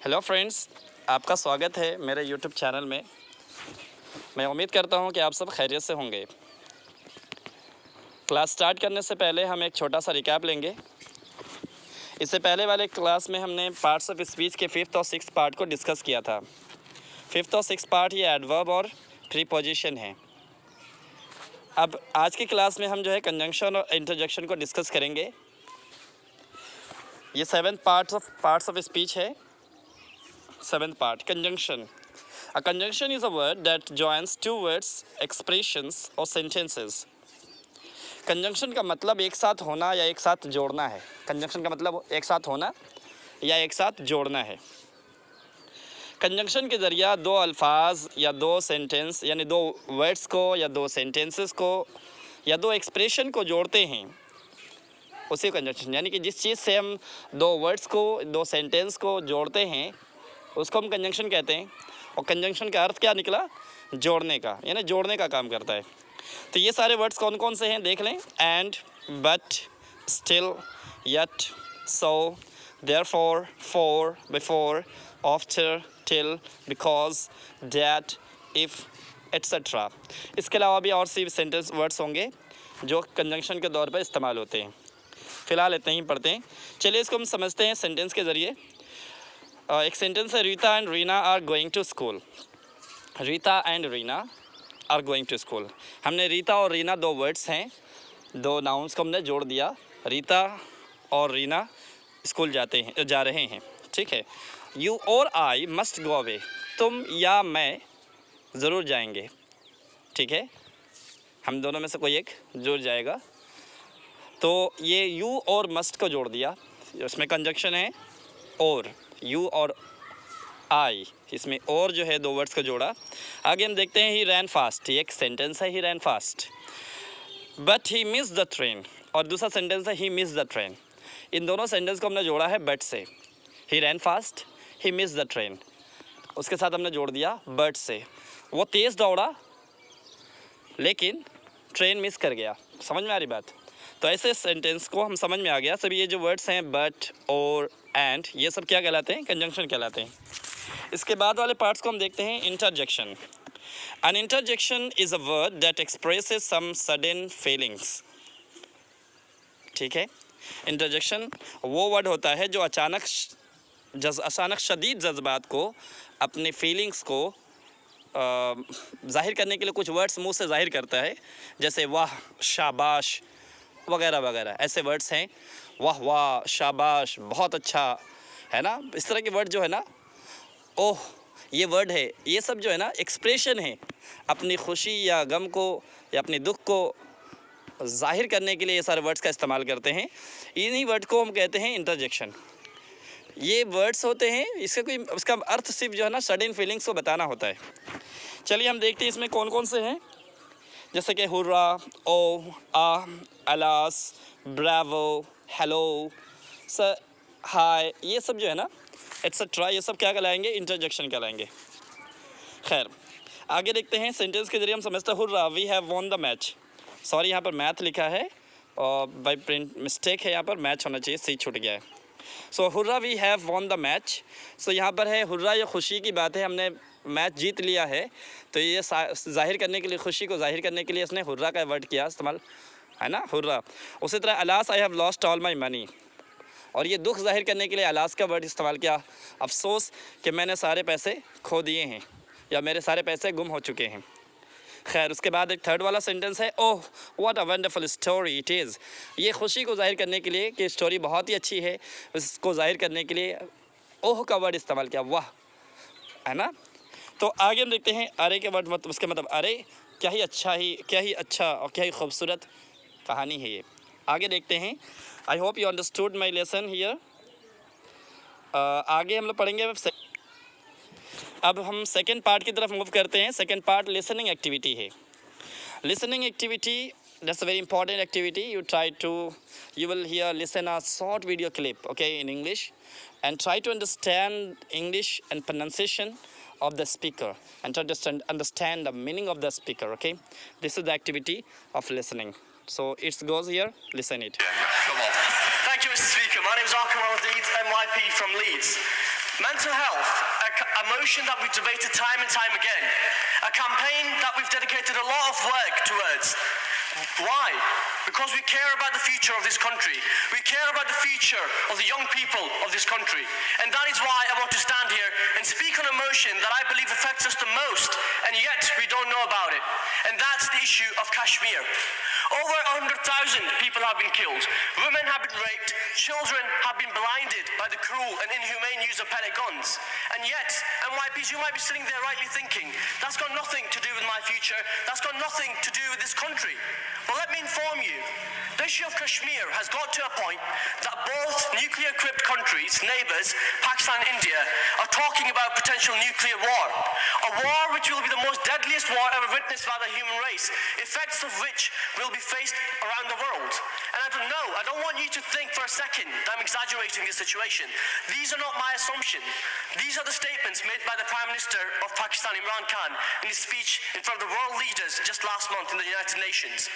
Hello friends, आपका स्वागत है मेरे यूट्यूब चैनल में। मैं उम्मीद करता हूं कि आप सब खैरियत से होंगे। क्लास स्टार्ट करने से पहले हम एक छोटा सा रिकैप लेंगे। इससे पहले वाले क्लास में हमने पार्ट्स ऑफ स्पीच के 5th और 6th पार्ट को डिस्कस किया था। 5th और 6th पार्ट ये एडवर्ब और प्रीपोजिशन है। अब आज की क्लास में हम जो है कंजंक्शन और इंटरजेक्शन को डिस्कस करेंगे। ये 7th पार्ट्स ऑफ स्पीच है। 7th part, conjunction. A conjunction is a word that joins two words, expressions or sentences. Conjunction का मतलब एक साथ होना या एक साथ जोड़ना है। कंजंक्शन का मतलब एक साथ होना या एक साथ जोड़ना है। कंजंक्शन के ज़रिया दो अल्फाज या दो सेंटेंस यानी दो वर्ड्स को या दो सेंटेंसेस को या दो एक्सप्रेशन को जोड़ते हैं, उसी कंजंक्शन यानी कि जिस चीज़ से हम दो वर्ड्स को दो सेंटेंस को जोड़ते हैं उसको हम कंजंक्शन कहते हैं। और कंजंक्शन का अर्थ क्या निकला? जोड़ने का, यानी जोड़ने का काम करता है। तो ये सारे वर्ड्स कौन कौन से हैं देख लें। And, but, still, yet, so, therefore, for, before, after, till, because, that, if, etcetera. इसके अलावा भी और सी सेंटेंस वर्ड्स होंगे जो कंजंक्शन के तौर पर इस्तेमाल होते हैं। फ़िलहाल इतने ही पढ़ते हैं। चलिए इसको हम समझते हैं सेंटेंस के ज़रिए। एक सेंटेंस है, Rita and Reena are going to school. Rita and Reena are going to school. हमने रीता और रीना दो वर्ड्स हैं, दो नाउन्स को हमने जोड़ दिया। रीता और रीना स्कूल जा रहे हैं, ठीक है। यू और आई मस्ट गो अवे। तुम या मैं ज़रूर जाएंगे, ठीक है। हम दोनों में से कोई एक जुड़ जाएगा। तो ये यू और मस्ट को जोड़ दिया, उसमें कंजंक्शन है और। यू और आई, इसमें और जो है दो वर्ड्स को जोड़ा। आगे हम देखते हैं, ही रैन फास्ट। ये एक सेंटेंस है, he ran fast. But he miss the train, और दूसरा सेंटेंस है, ही मिस द ट्रेन। इन दोनों सेंटेंस को हमने जोड़ा है बट से। He ran fast, he miss the train, उसके साथ हमने जोड़ दिया बट से। वो तेज़ दौड़ा लेकिन ट्रेन मिस कर गया। समझ में आ रही बात? तो ऐसे सेंटेंस को हम समझ में आ गया। सभी ये जो वर्ड्स हैं बट और एंड, ये सब क्या कहलाते हैं? कंजंक्शन कहलाते हैं। इसके बाद वाले पार्ट्स को हम देखते हैं, interjection. An interjection is a word that expresses some sudden feelings, ठीक है। इंटरजेक्शन वो वर्ड होता है जो अचानक शदीद जज्बात को, अपने फीलिंग्स को ज़ाहिर करने के लिए कुछ वर्ड्स मुंह से ज़ाहिर करता है, जैसे वाह, शाबाश वगैरह वगैरह। ऐसे वर्ड्स हैं, वाह वाह, शाबाश, बहुत अच्छा, है ना। इस तरह के वर्ड जो है ना, ओह ये वर्ड है, ये सब जो है ना एक्सप्रेशन है। अपनी खुशी या गम को या अपने दुख को ज़ाहिर करने के लिए ये सारे वर्ड्स का इस्तेमाल करते हैं। इन्हीं वर्ड को हम कहते हैं इंटरजेक्शन। ये वर्ड्स होते हैं, उसका अर्थ सिर्फ जो है ना सडन फीलिंग्स को बताना होता है। चलिए हम देखते हैं इसमें कौन कौन से हैं। जैसे कि हुर्रा, ओ, आ, अलास, ब्रावो, हेलो, सर, हाय, ये सब जो है ना एट्सेट्रा, ये सब क्या कहलाएंगे? इंटरजेक्शन कहलाएंगे। खैर आगे देखते हैं। सेंटेंस के जरिए हम समझते हैं, hurrah we have won the match. Sorry, यहाँ पर मैथ लिखा है और बाई प्रिंट मिस्टेक है, यहाँ पर मैच होना चाहिए, सी छूट गया है। So hurrah we have won the match. So यहाँ पर है हुर्रा, ये खुशी की बात है, हमने मैच जीत लिया है। तो ये ज़ाहिर करने के लिए, खुशी को ज़ाहिर करने के लिए इसने हुर्रा का वर्ड किया इस्तेमाल, है ना, हुर्रा। उसी तरह alas, I have lost all my money, और ये दुख ज़ाहिर करने के लिए अलास का वर्ड इस्तेमाल किया, अफसोस कि मैंने सारे पैसे खो दिए हैं या मेरे सारे पैसे गुम हो चुके हैं। खैर उसके बाद एक थर्ड वाला सेंटेंस है, oh what a wonderful story it is. ये खुशी को ज़ाहिर करने के लिए कि स्टोरी बहुत ही अच्छी है, उसको ज़ाहिर करने के लिए ओह का वर्ड इस्तेमाल किया, वाह, है ना। तो आगे हम देखते हैं, अरे के वर्ड मतलब उसके मतलब, अरे क्या ही अच्छा और क्या ही खूबसूरत कहानी है ये। आगे देखते हैं। आई hope you understood my lesson here. आगे हम लोग पढ़ेंगे। अब हम सेकेंड पार्ट की तरफ मूव करते हैं। सेकेंड पार्ट लिसनिंग एक्टिविटी है। Listening activity, that's a very important activity. You will listen a short video clip, okay, in English, and try to understand English and pronunciation of the speaker, and try to understand the meaning of the speaker, okay. This is the activity of listening. So it goes here, listen it. Come on. Thank you, Mr. Speaker. My name is Arkham Al-Deed, MYP from Leeds. Mental health, a motion that we've debated time and time again, a campaign that we've dedicated a lot of work towards. Why? Because we care about the future of this country. We care about the future of the young people of this country. And that is why I want to stand here and speak on a motion that I believe affects us the most, and yet we don't know about it. And that's the issue of Kashmir. Over 100,000 people have been killed. Women have been raped. Children have been blinded by the cruel and inhumane use of pellet guns. And yet, NYPs, you might be sitting there rightly thinking, that's got nothing to do with my future. That's got nothing to do with this country. But let me inform you, the issue of Kashmir has got to a point that both nuclear-equipped countries, neighbours, Pakistan and India, are talking about potential nuclear war. A war which will be the most deadliest war ever witnessed by the human race, effects of which will be faced around the world. And I don't want you to think for a second that I'm exaggerating this situation. These are not my assumptions. These are the statements made by the Prime Minister of Pakistan, Imran Khan, in his speech in front of the world leaders just last month in the United Nations.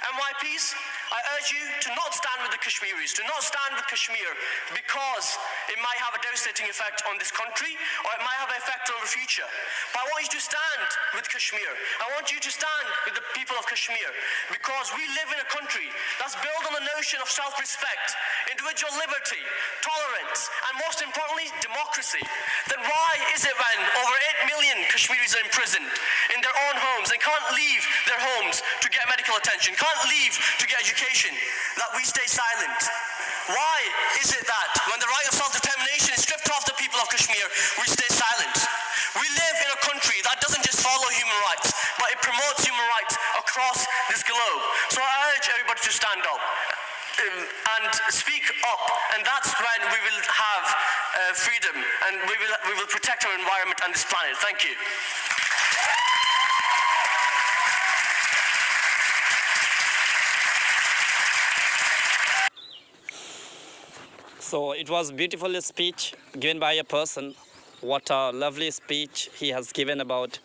NYPs, I urge you to not stand with the Kashmiris, to not stand with Kashmir, because it might have a devastating effect on this country, or it might have an effect on the future. But I want you to stand with Kashmir. I want you to stand with the people of Kashmir, because we live in a country that's built on the notion of self-respect, individual liberty, tolerance, and most importantly, democracy. Then why is it when over 8 million Kashmiris are imprisoned in their own homes and can't leave their homes to get medical attention, can't leave to get education, that we stay silent? Why is it that when the right of self-determination is stripped off the people of Kashmir, we stay silent? We live in a country that doesn't just follow human rights, but it promotes human rights across this globe. So I urge everybody to stand up and speak up, and that's when we will have freedom, and we will protect our environment and this planet. Thank you. So it was beautiful speech given by a person. What a lovely speech he has given about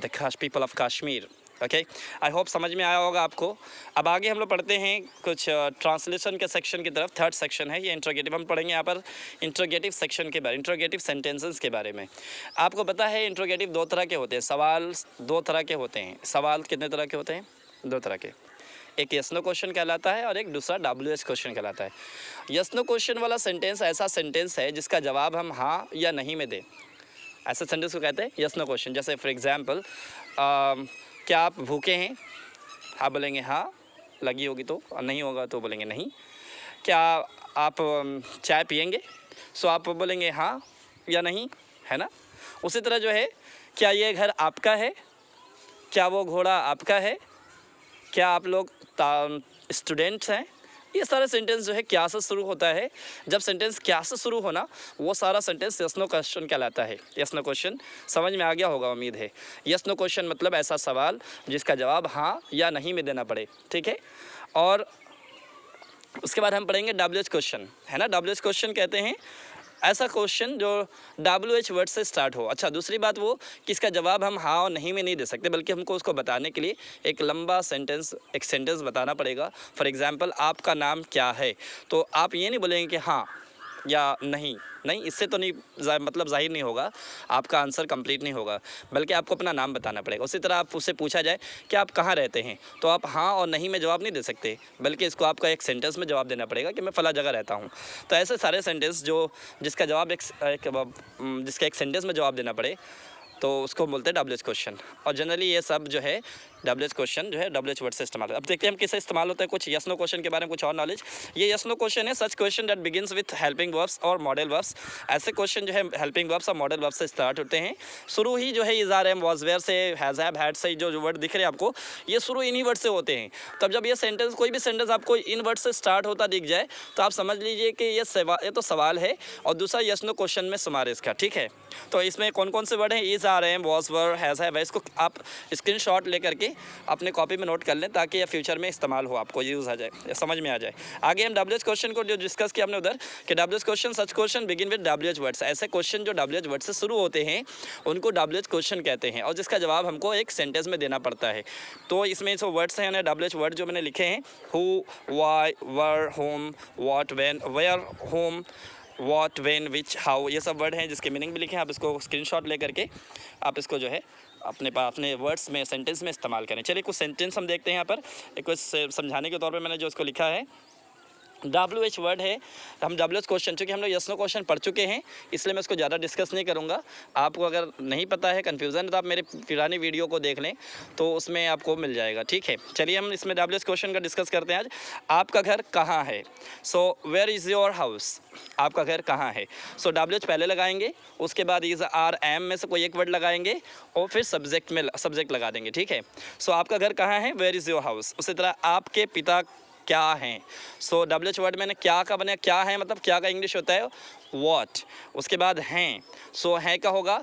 the people of Kashmir. Okay, I hope समझ में आया होगा आपको। अब आगे हम लोग पढ़ते हैं कुछ ट्रांसलेशन के सेक्शन की तरफ। थर्ड सेक्शन है ये इंट्रोगेटिव। हम पढ़ेंगे यहाँ पर इंट्रोगेटिव सेक्शन के बारे, इंट्रोगेटिव सेंटेंसेस के बारे में। आपको पता है इंट्रोगेटिव दो तरह के होते हैं, सवाल दो तरह के होते हैं। सवाल कितने तरह के होते हैं? दो तरह के। एक यस नो क्वेश्चन कहलाता है और एक दूसरा WH क्वेश्चन कहलाता है। यस नो क्वेश्चन वाला सेंटेंस ऐसा सेंटेंस है जिसका जवाब हम हाँ या नहीं में दें। ऐसे सेंटेंस को कहते हैं यस नो क्वेश्चन। जैसे फॉर एग्जांपल, क्या आप भूखे हैं? आप बोलेंगे हाँ, लगी होगी तो, और नहीं होगा तो बोलेंगे नहीं। क्या आप चाय पिएंगे? सो आप बोलेंगे हाँ या नहीं, है ना। उसी तरह जो है, क्या ये घर आपका है? क्या वो घोड़ा आपका है? क्या आप लोग स्टूडेंट्स हैं? ये सारा सेंटेंस जो है क्या से शुरू होता है। जब सेंटेंस क्या से शुरू होना, वो सारा सेंटेंस यस नो क्वेश्चन कहलाता है। यस नो क्वेश्चन समझ में आ गया होगा, उम्मीद है। यस नो क्वेश्चन मतलब ऐसा सवाल जिसका जवाब हाँ या नहीं में देना पड़े, ठीक है। और उसके बाद हम पढ़ेंगे WH क्वेश्चन, है ना। WH क्वेश्चन कहते हैं ऐसा क्वेश्चन जो WH वर्ड से स्टार्ट हो। अच्छा, दूसरी बात वो कि इसका जवाब हम हाँ और नहीं में नहीं दे सकते, बल्कि हमको उसको बताने के लिए एक लंबा सेंटेंस, एक सेंटेंस बताना पड़ेगा। फॉर एग्जांपल, आपका नाम क्या है? तो आप ये नहीं बोलेंगे कि हाँ या नहीं, इससे तो नहीं मतलब जाहिर नहीं होगा, आपका आंसर कंप्लीट नहीं होगा, बल्कि आपको अपना नाम बताना पड़ेगा। उसी तरह आप उससे पूछा जाए कि आप कहाँ रहते हैं, तो आप हाँ और नहीं में जवाब नहीं दे सकते, बल्कि इसको आपका एक सेंटेंस में जवाब देना पड़ेगा कि मैं फ़ला जगह रहता हूँ। तो ऐसे सारे सेंटेंस जिसका जवाब जिसका एक सेंटेंस में जवाब देना पड़े, तो उसको बोलते हैं WH क्वेश्चन। और जनरली ये सब जो है WH क्वेश्चन जो है WH वर्ड से इस्तेमाल। अब देखते हैं हम किससे इस्तेमाल होता है। कुछ यस नो क्वेश्चन के बारे में कुछ और नॉलेज। ये यस नो क्वेश्चन है such question that begins with helping verbs और मॉडल वर्ब्स। ऐसे क्वेश्चन जो है हेल्पिंग वर्ब्स और मॉडल वर्ब्स से स्टार्ट होते हैं। शुरू ही जो है is are am was were से, हैज़ हैव हैड से, जो वर्ड दिख रहे हैं आपको, ये शुरू इन्हीं वर्ड से होते हैं। तब जब ये सेंटेंस, कोई भी सेंटेंस आपको इन वर्ड से स्टार्ट होता दिख जाए, तो आप समझ लीजिए कि ये तो सवाल है, और दूसरा यस नो क्वेश्चन में शुमार है इसका, ठीक है। तो इसमें कौन कौन से वर्ड हैं? Is are am was were has have. इसको आप स्क्रीनशॉट लेकर के अपने कॉपी में नोट कर लें, ताकि ये फ्यूचर में इस्तेमाल हो, आपको यूज़ आ जाए, समझ में आ जाए। आगे हम WH क्वेश्चन को जो डिस्कस किया हमने उधर, कि WH question such question begin with WH words. ऐसे क्वेश्चन जो WH वर्ड से शुरू होते हैं उनको WH क्वेश्चन कहते हैं, और जिसका जवाब हमको एक सेंटेंस में देना पड़ता है। तो इसमें जो वर्ड्स हैं WH वर्ड जो मैंने लिखे हैं, who, why, where, whom, what, when, where, whom, what, when, which, how, ये सब वर्ड हैं जिसके मीनिंग भी लिखे हैं। आप इसको स्क्रीनशॉट ले करके आप इसको जो है अपने पास अपने वर्ड्स में सेंटेंस में इस्तेमाल करें। चलिए कुछ सेंटेंस हम देखते हैं यहाँ पर। एक कुछ समझाने के तौर पे मैंने जो इसको लिखा है, WH वर्ड है। हम WH क्वेश्चन, चूँकि हम लोग यस नो क्वेश्चन पढ़ चुके हैं इसलिए मैं इसको ज़्यादा डिस्कस नहीं करूँगा। आपको अगर नहीं पता है, कन्फ्यूज़न है, तो आप मेरे पुरानी वीडियो को देख लें तो उसमें आपको मिल जाएगा। ठीक है, चलिए हम इसमें WH क्वेश्चन का डिस्कस करते हैं आज। आपका घर कहाँ है? So where is your house? आपका घर कहाँ है? सो WH पहले लगाएंगे, उसके बाद इज़, आर, एम में से कोई एक वर्ड लगाएंगे और फिर सब्जेक्ट लगा देंगे। ठीक है, सो आपका घर कहाँ है? Where is your house. उसी तरह आपके पिता क्या हैं? सो WH वर्ड मैंने क्या का बना, क्या है मतलब क्या का इंग्लिश होता है व्हाट। उसके बाद हैं, सो हैं का होगा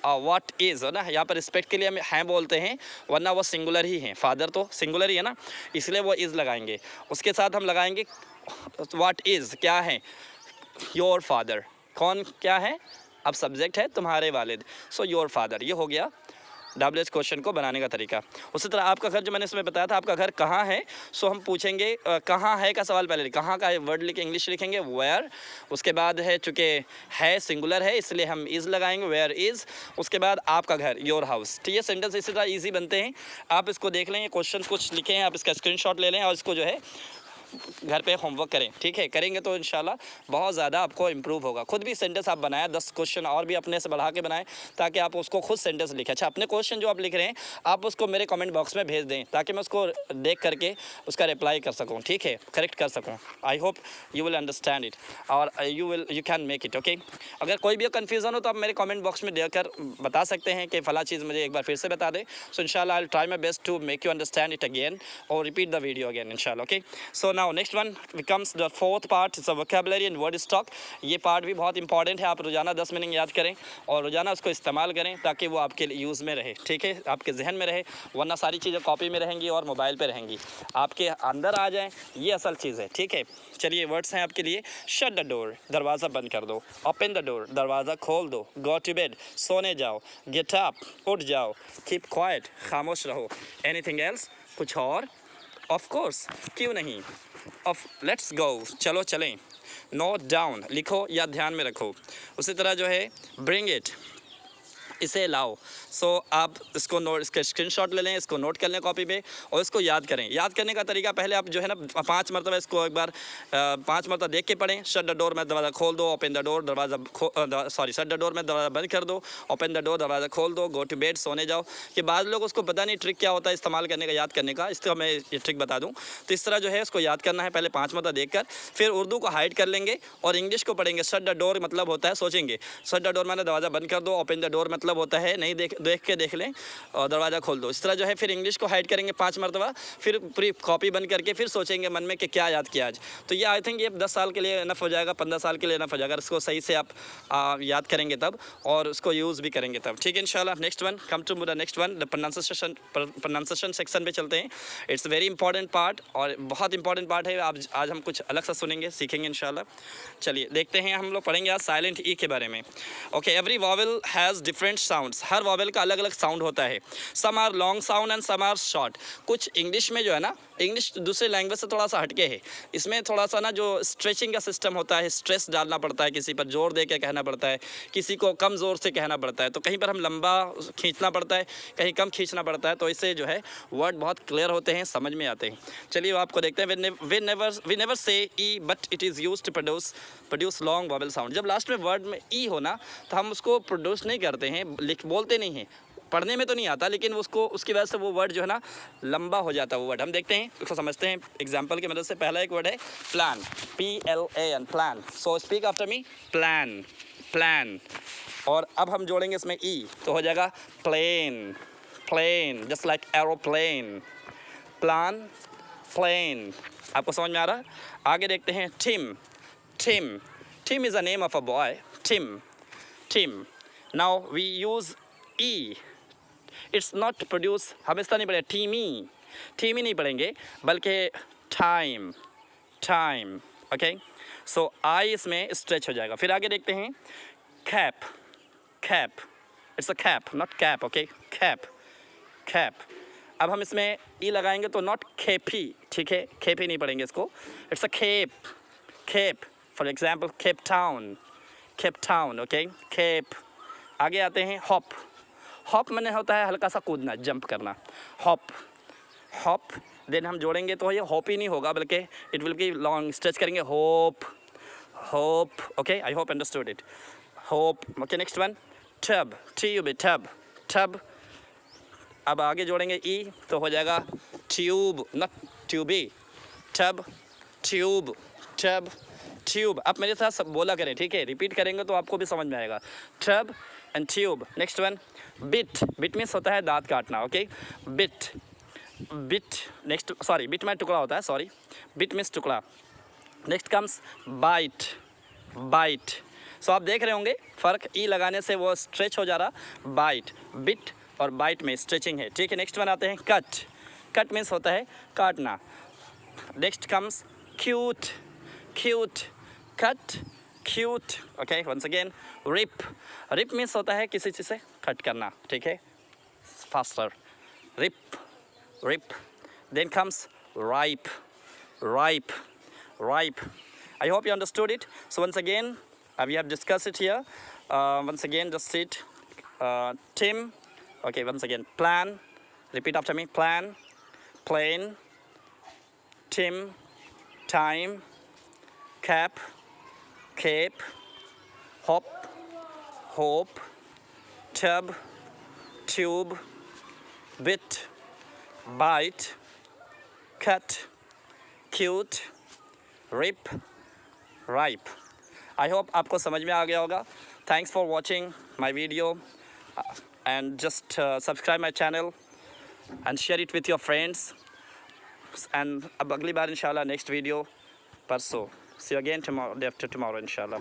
व्हाट इज़, है ना। यहाँ पर रिस्पेक्ट के लिए हम हैं बोलते हैं, वरना वो सिंगुलर ही हैं, फादर तो सिंगुलर ही है ना, इसलिए वो इज़ लगाएंगे। उसके साथ हम लगाएंगे व्हाट इज़, क्या है, योर फादर, कौन क्या है, अब सब्जेक्ट है तुम्हारे वालिद, सो योर फादर। ये हो गया WH क्वेश्चन को बनाने का तरीका। उसी तरह आपका घर, जो मैंने इसमें बताया था आपका घर कहाँ है, सो हम पूछेंगे कहाँ है का सवाल पहले, कहाँ का वर्ड लिखे, इंग्लिश लिखेंगे वेयर। उसके बाद है, चूँकि है सिंगुलर है इसलिए हम इज़ लगाएंगे, वेयर इज़। उसके बाद आपका घर, योर हाउस। ठीक है, सेंटेंस इसी तरह ईजी बनते हैं। आप इसको देख लें, ये क्वेश्चन कुछ लिखे हैं, आप इसका स्क्रीनशॉट ले लें और इसको जो है घर पे होमवर्क करें। ठीक है, करेंगे तो इंशाल्लाह बहुत ज़्यादा आपको इम्प्रूव होगा। खुद भी सेंटेंस आप बनाएं, 10 क्वेश्चन और भी अपने से बढ़ा के बनाएं ताकि आप उसको खुद सेंटेंस लिखें। अच्छा, अपने क्वेश्चन जो आप लिख रहे हैं आप उसको मेरे कमेंट बॉक्स में भेज दें ताकि मैं उसको देख करके उसका रिप्लाई कर सकूँ। ठीक है, करेक्ट कर सकूँ। I hope you will understand it और you can make it. Okay, अगर कोई भी कन्फ्यूज़न हो तो आप मेरे कमेंट बॉक्स में देकर बता सकते हैं कि फ़ला चीज़ मुझे एक बार फिर से बता दें। सो इंशाल्लाह I will try my best to make you understand it again और रिपीट द वीडियो अगेन इंशाल्लाह। Okay, so now next one becomes the fourth part is the vocabulary and word stock। ये part भी बहुत important है। आप रोज़ाना 10 meaning याद करें और रोज़ाना उसको इस्तेमाल करें ताकि वो आपके लिए यूज़ में रहे। ठीक है, आपके जहन में रहे, वरना सारी चीज़ें कॉपी में रहेंगी और मोबाइल पे रहेंगी, आपके अंदर आ जाएं, ये असल चीज़ है। ठीक है, चलिए वर्ड्स हैं आपके लिए। शट द डोर, दरवाज़ा बंद कर दो। ओपन द डोर, दरवाज़ा खोल दो। गो टू बेड, सोने जाओ। गेट अप, उठ जाओ। कीप क्वाइट, खामोश रहो। एनीथिंग एल्स, कुछ और? ऑफ कोर्स, क्यों नहीं। ऑफ, लेट्स गो, चलो चलें। नोट डाउन, लिखो या ध्यान में रखो। उसी तरह जो है ब्रिंग इट, इसे लाओ। सो आप इसको नोट, इसका स्क्रीनशॉट ले लें, इसको नोट कर लें कॉपी पे और इसको याद करें। याद करने का तरीका, पहले आप जो है ना 5 मरतबा इसको एक बार 5 मरतबा देख के पढ़ें। शट द डोर में दरवाज़ा खोल दो। ओपन द डोर, दरवाज़ा शट द डोर में दरवाज़ा बंद कर दो। ओपन द डोर, दरवाज़ा खोल दो। गो टू बेड, सोने जाओ। कि बाद लोग उसको पता नहीं ट्रिक क्या होता है इस्तेमाल करने का, याद करने का, इसका मैं ये ट्रिक बता दूँ। तो इस तरह जो है इसको याद करना है, पहले 5 मरतबा देख कर, फिर उर्दू को हाइड कर लेंगे और इंग्लिश को पढ़ेंगे। शट द डोर मतलब होता है, सोचेंगे शट द डोर मैंने दरवाज़ा बंद कर दो। ओपन द डोर मतलब होता है नहीं देख के देख लें और दरवाज़ा खोल दो। इस तरह जो है फिर इंग्लिश को हाइड करेंगे 5 मरतबा, फिर पूरी कॉपी बंद करके फिर सोचेंगे मन में कि क्या याद किया आज। तो ये आई थिंक ये 10 साल के लिए इनफ हो जाएगा, 15 साल के लिए इनफ हो जाएगा। इसको सही से आप याद करेंगे तब और उसको यूज़ भी करेंगे तब। ठीक है इंशाल्लाह। Next one, come to the next one, the pronunciation section पे चलते हैं। इट्स वेरी इंपॉर्टेंट पार्ट और बहुत इंपॉर्टेंट पार्ट है। आज हम कुछ अलग सा सुनेंगे, सीखेंगे इंशाल्लाह। चलिए देखते हैं, हम लोग पढ़ेंगे आज साइलेंट ई के बारे में। Okay, every vowel has different sounds, हर वॉवेल का अलग अलग साउंड होता है। Some are long sound and some are short. कुछ इंग्लिश में जो है ना, इंग्लिश दूसरे लैंग्वेज से थोड़ा सा हटके है, इसमें थोड़ा सा ना जो स्ट्रेचिंग का सिस्टम होता है, स्ट्रेस डालना पड़ता है, किसी पर जोर दे के कहना पड़ता है, किसी को कम ज़ोर से कहना पड़ता है। तो कहीं पर हम लंबा खींचना पड़ता है, कहीं कम खींचना पड़ता है, तो इससे जो है वर्ड बहुत क्लियर होते हैं, समझ में आते हैं। चलिए वो आपको देखते हैं। We never say E but it is use to produce long vowel sound. जब लास्ट में वर्ड में ई हो ना तो हम उसको प्रोड्यूस नहीं करते हैं, बोलते नहीं हैं, पढ़ने में तो नहीं आता, लेकिन उसको उसकी वजह से वो वर्ड जो है ना लंबा हो जाता है वो वर्ड। हम देखते हैं, उसको समझते हैं एग्जांपल की मदद से। पहला एक वर्ड है plan, PLAN, plan. So speak after me, plan, plan. और अब हम जोड़ेंगे इसमें ई तो हो जाएगा plane, plane, just like aeroplane. Plan, plane. आपको समझ में आ रहा है? आगे देखते हैं Tim, Tim, Tim is a name of a boy, Tim, Tim. Now we use E, it's not produce, हम इस तरह नहीं पढ़ेंगे टीमी, टीमी नहीं पढ़ेंगे बल्कि टाइम, टाइम। ओके, सो आई इसमें स्ट्रेच हो जाएगा। फिर आगे देखते हैं cap, cap, it's a cap not cap. Okay, cap, cap. अब हम इसमें ई लगाएंगे तो नॉट खेपी, ठीक है, खेपी नहीं पढ़ेंगे इसको, it's a cape, cape, for example Cape Town, okay, cape. आगे आते हैं हॉप मैंने होता है हल्का सा कूदना, जंप करना, हॉप। देन हम जोड़ेंगे तो ये हॉप ही नहीं होगा, बल्कि it will be long, stretch करेंगे, hope, okay, I hope understood it, hope, okay. Next one tub, tub. अब आगे जोड़ेंगे ई तो हो जाएगा tube, not tubey, tub, tube. आप मेरे साथ सब बोला करें, ठीक है, रिपीट करेंगे तो आपको भी समझ में आएगा, tub and tube. Next one bit means होता है दांत काटना, okay, bit. Next sorry, bit में टुकड़ा होता है, सॉरी, बिट मीन्स टुकड़ा। Next comes byte. सो आप देख रहे होंगे फ़र्क, ई लगाने से वो स्ट्रेच हो जा रहा, बाइट, बिट और बाइट में स्ट्रेचिंग है, ठीक है। नेक्स्ट वन आते हैं कट मीन्स होता है काटना। Next comes cute, cut, cute, okay. Once again rip means होता है किसी चीज़ से कट करना, ठीक है, faster, rip. Then comes ripe. I hope you understood it. So once again, we have discussed it here. Once again, just sit. Tim. Okay, once again, plan. Repeat after me. Plan, plane, Tim, time, cap, cape, hop, hope, tub, tube, bit, bite, cut, cute, rip, ripe. I hope आपको समझ में आ गया होगा. Thanks for watching my video and just subscribe my channel and share it with your friends. And अब अगली बार इंशाल्लाह next video परसों. See you again tomorrow, day after tomorrow इंशाल्लाह.